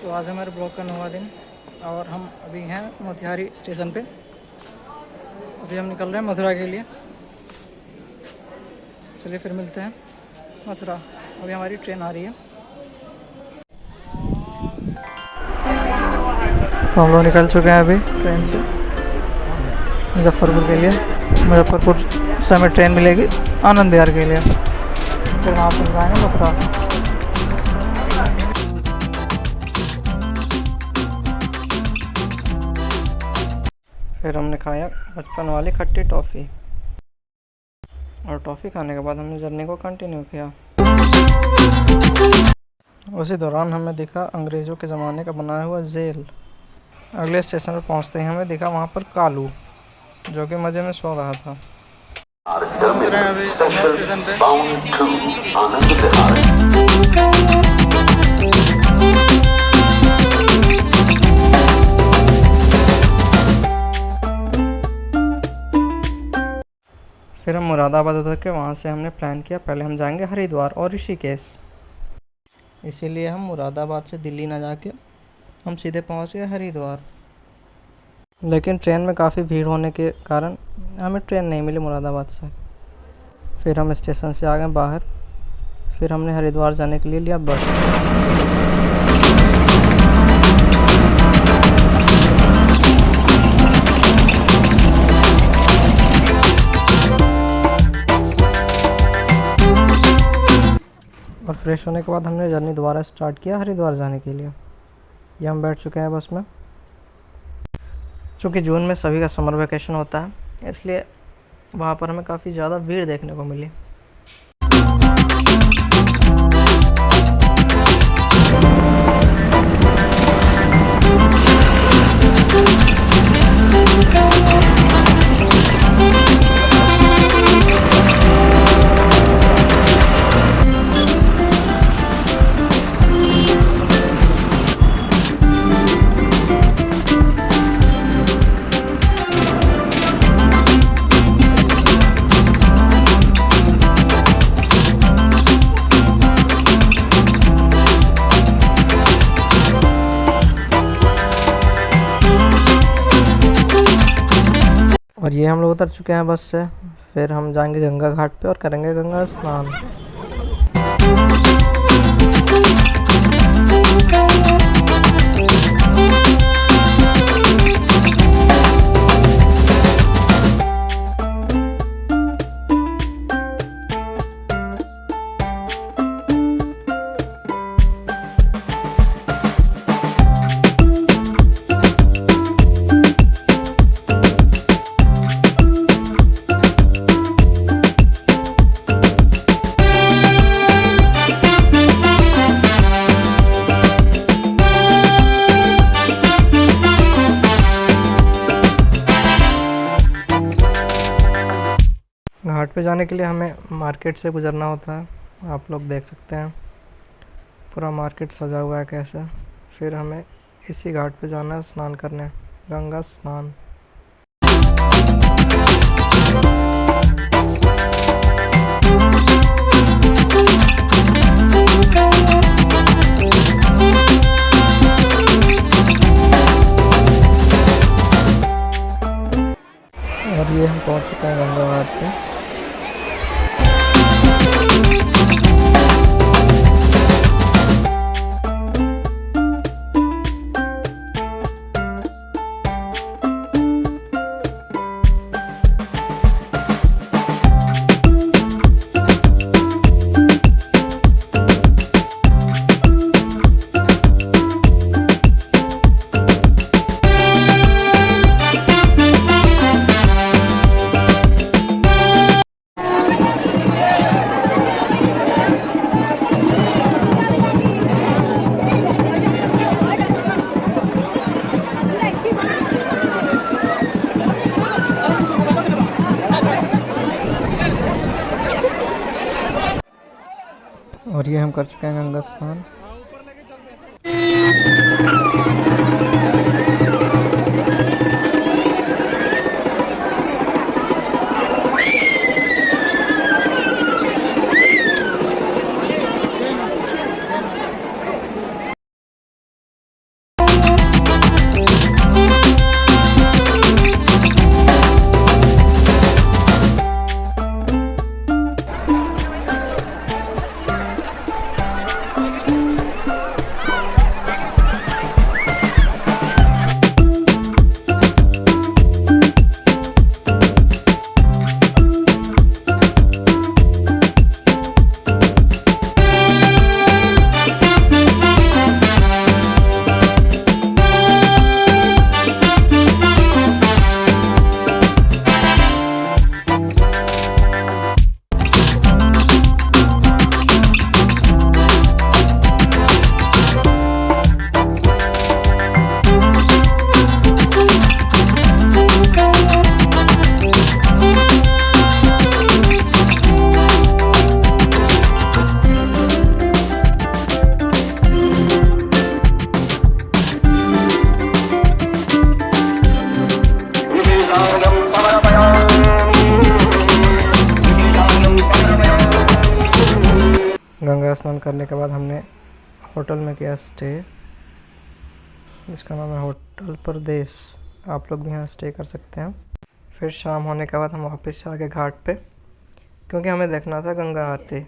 तो आज हमारे ब्लॉग का 9वां दिन और हम अभी हैं मोतिहारी स्टेशन पे। अभी हम निकल रहे हैं मथुरा के लिए। चलिए फिर मिलते हैं मथुरा। अभी हमारी ट्रेन आ रही है तो हम लोग निकल चुके हैं अभी ट्रेन से मुजफ्फरपुर के लिए। मुजफ्फरपुर से हमें ट्रेन मिलेगी आनंद विहार के लिए, फिर वहाँ पर जाएंगे मथुरा। फिर हमने खाया बचपन वाली खट्टी टॉफ़ी और टॉफ़ी खाने के बाद हमने जर्नी को कंटिन्यू किया। उसी दौरान हमें दिखा अंग्रेज़ों के ज़माने का बनाया हुआ जेल। अगले स्टेशन पर पहुंचते ही हमें दिखा वहां पर कालू, जो कि मज़े में सो रहा था। अभी स्टेशन पे फिर हम मुरादाबाद उतर के वहाँ से हमने प्लान किया पहले हम जाएंगे हरिद्वार और ऋषिकेश। इसीलिए हम मुरादाबाद से दिल्ली ना जाके हम सीधे पहुँच गए हरिद्वार। लेकिन ट्रेन में काफ़ी भीड़ होने के कारण हमें ट्रेन नहीं मिली मुरादाबाद से। फिर हम स्टेशन से आ गए बाहर। फिर हमने हरिद्वार जाने के लिए लिया बस। और फ्रेश होने के बाद हमने जर्नी दोबारा स्टार्ट किया हरिद्वार जाने के लिए। ये हम बैठ चुके हैं बस में। चूँकि जून में सभी का समर वेकेशन होता है इसलिए वहाँ पर हमें काफ़ी ज़्यादा भीड़ देखने को मिली। और ये हम लोग उतर चुके हैं बस से। फिर हम जाएंगे गंगा घाट पे और करेंगे गंगा स्नान। घाट पे जाने के लिए हमें मार्केट से गुजरना होता है। आप लोग देख सकते हैं पूरा मार्केट सजा हुआ है कैसे। फिर हमें इसी घाट पे जाना है स्नान करने, गंगा स्नान। और ये हम पहुंच चुके हैं गंगा घाट पे। और ये हम कर चुके हैं गंगा स्नान। स्नान करने के बाद हमने होटल में किया स्टे, जिसका नाम है होटल प्रदेश। आप लोग भी यहाँ स्टे कर सकते हैं। फिर शाम होने के बाद हम वापस से आ गए घाट पे, क्योंकि हमें देखना था गंगा आरती।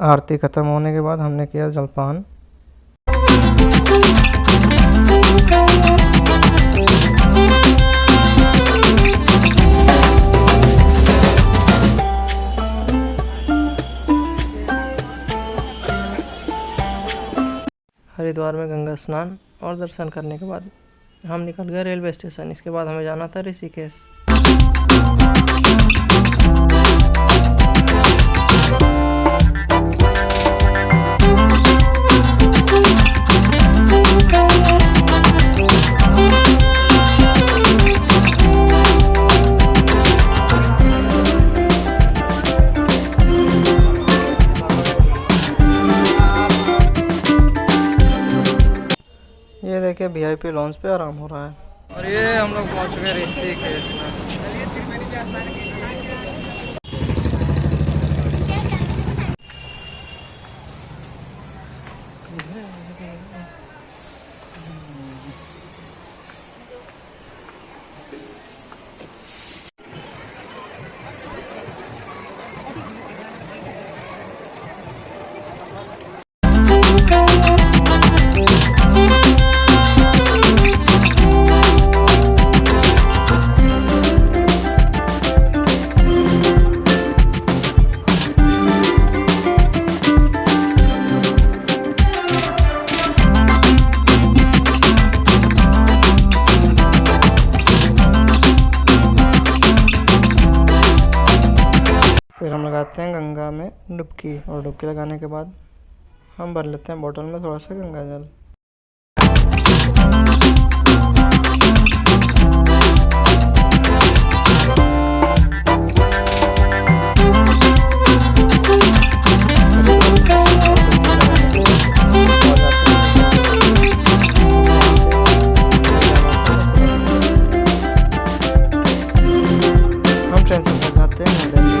आरती ख़त्म होने के बाद हमने किया जलपान। हरिद्वार में गंगा स्नान और दर्शन करने के बाद हम निकल गए रेलवे स्टेशन। इसके बाद हमें जाना था ऋषिकेश। ये देखिए VIP लॉन्च पे आराम हो रहा है। और ये हम लोग पहुंच गए ऋषिकेश में। फिर हम लगाते हैं गंगा में डुबकी, और डुबकी लगाने के बाद हम भर लेते हैं बोतल में थोड़ा सा गंगा जल। हम ट्रेन से पहुंच जाते हैं दिल्ली।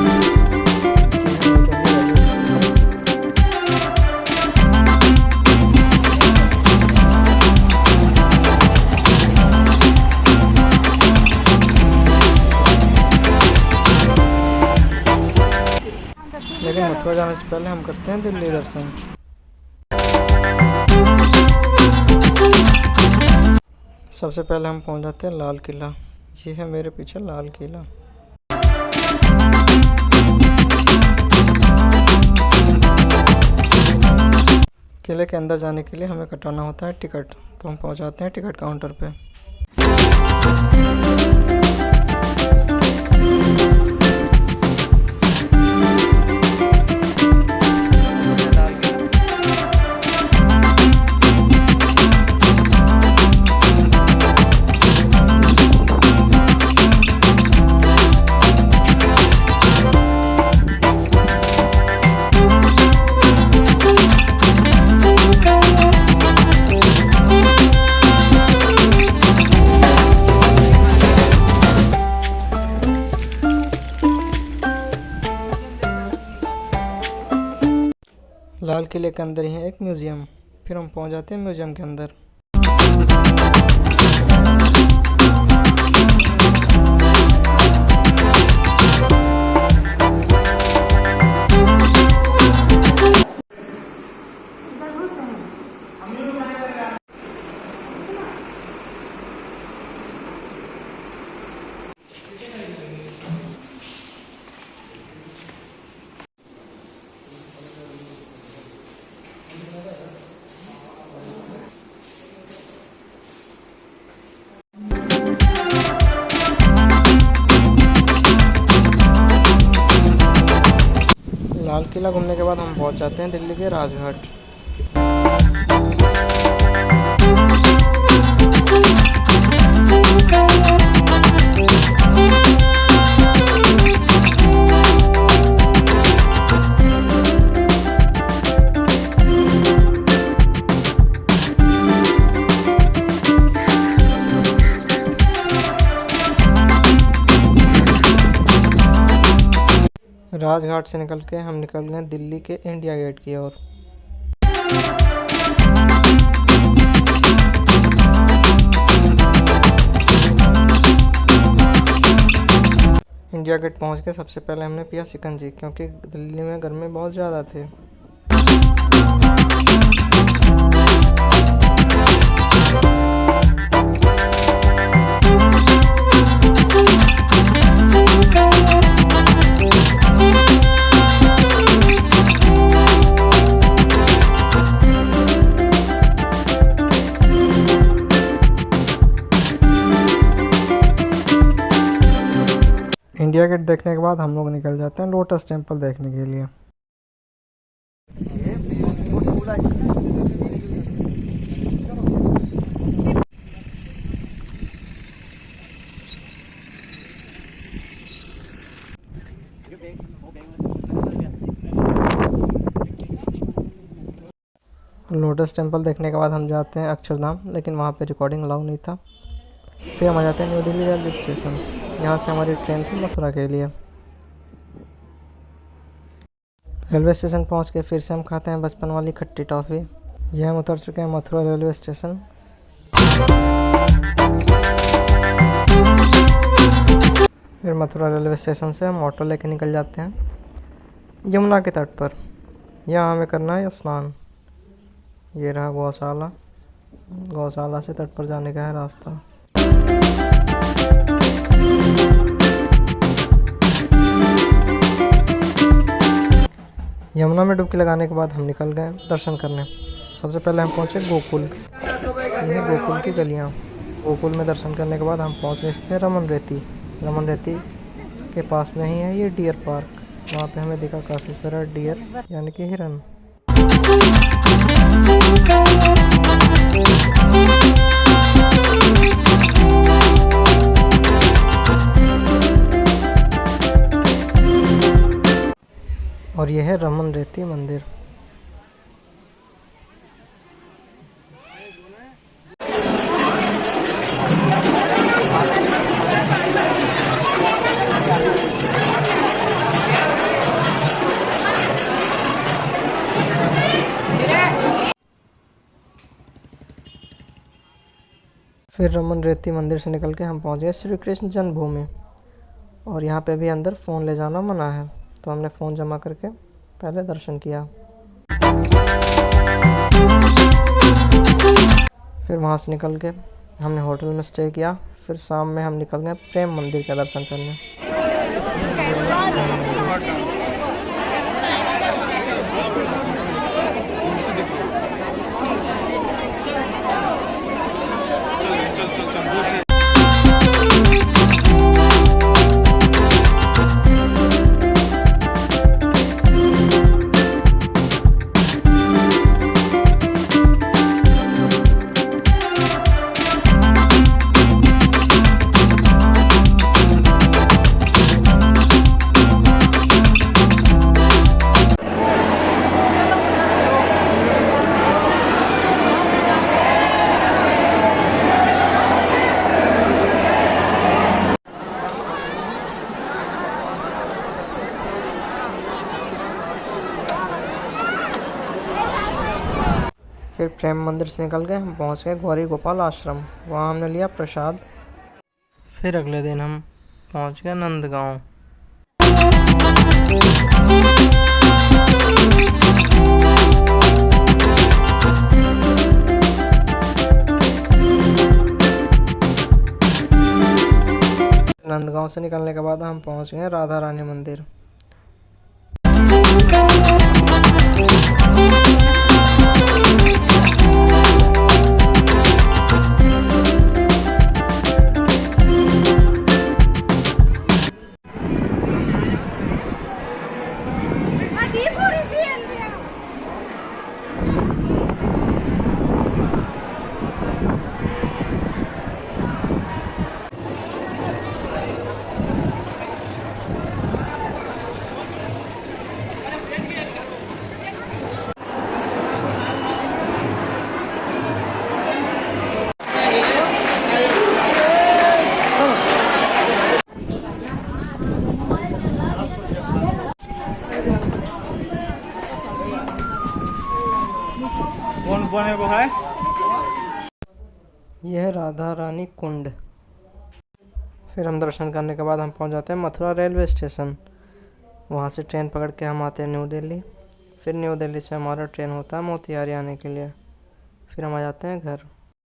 लेकिन मथुरा जाने से पहले हम करते हैं दिल्ली दर्शन। सबसे पहले हम पहुंच जाते हैं लाल किला। ये है मेरे पीछे लाल किला। किले के अंदर जाने के लिए हमें कटाना होता है टिकट, तो हम पहुंच जाते हैं टिकट काउंटर पे। लाल किले के अंदर ही है एक म्यूज़ियम। फिर हम पहुंच जाते हैं म्यूज़ियम के अंदर। किला घूमने के बाद हम पहुंच जाते हैं दिल्ली के राजघाट। राजघाट से निकल के हम निकल गए दिल्ली के इंडिया गेट की ओर। इंडिया गेट पहुंच के सबसे पहले हमने पिया शिकंजी, क्योंकि दिल्ली में गर्मी बहुत ज़्यादा थी। इंडिया गेट देखने के बाद हम लोग निकल जाते हैं लोटस टेम्पल देखने के लिए। लोटस टेम्पल देखने के बाद हम जाते हैं अक्षरधाम, लेकिन वहाँ पे रिकॉर्डिंग अलाउ नहीं था। फिर हम आ जाते हैं न्यू दिल्ली रेलवे स्टेशन। यहाँ से हमारी ट्रेन थी मथुरा के लिए। रेलवे स्टेशन पहुँच के फिर से हम खाते हैं बचपन वाली खट्टी टॉफ़ी। यह हम उतर चुके हैं मथुरा रेलवे स्टेशन। फिर मथुरा रेलवे स्टेशन से हम ऑटो लेके निकल जाते हैं यमुना के तट पर। यहाँ हमें करना है स्नान। ये रहा गौशाला। गौशाला से तट पर जाने का है रास्ता। यमुना में डुबकी लगाने के बाद हम निकल गए दर्शन करने। सबसे पहले हम पहुँचे गोकुल। ये गोकुल की गलियाँ। गोकुल में दर्शन करने के बाद हम पहुँच गए थे रमन रेती। रमन रेती के पास में ही है ये डियर पार्क। वहाँ पे हमें दिखा काफ़ी सारा डियर यानी कि हिरन। और यह है रमन रेती मंदिर। फिर रमन रेती मंदिर से निकल के हम पहुंच गए श्री कृष्ण जन्मभूमि। और यहाँ पे भी अंदर फ़ोन ले जाना मना है, तो हमने फ़ोन जमा करके पहले दर्शन किया। फिर वहाँ से निकल के हमने होटल में स्टे किया। फिर शाम में हम निकल गए प्रेम मंदिर का दर्शन करने। फिर प्रेम मंदिर से निकल गए हम पहुंच गए गौरी गोपाल आश्रम। वहां हमने लिया प्रसाद। फिर अगले दिन हम पहुंच गए नंदगांव। नंदगांव से निकलने के बाद हम पहुंच गए राधा रानी मंदिर। बोने को है। यह है राधा रानी कुंड। फिर हम दर्शन करने के बाद हम पहुंच जाते हैं मथुरा रेलवे स्टेशन। वहां से ट्रेन पकड़ के हम आते हैं न्यू दिल्ली। फिर न्यू दिल्ली से हमारा ट्रेन होता है मोतिहारी आने के लिए। फिर हम आ जाते हैं घर।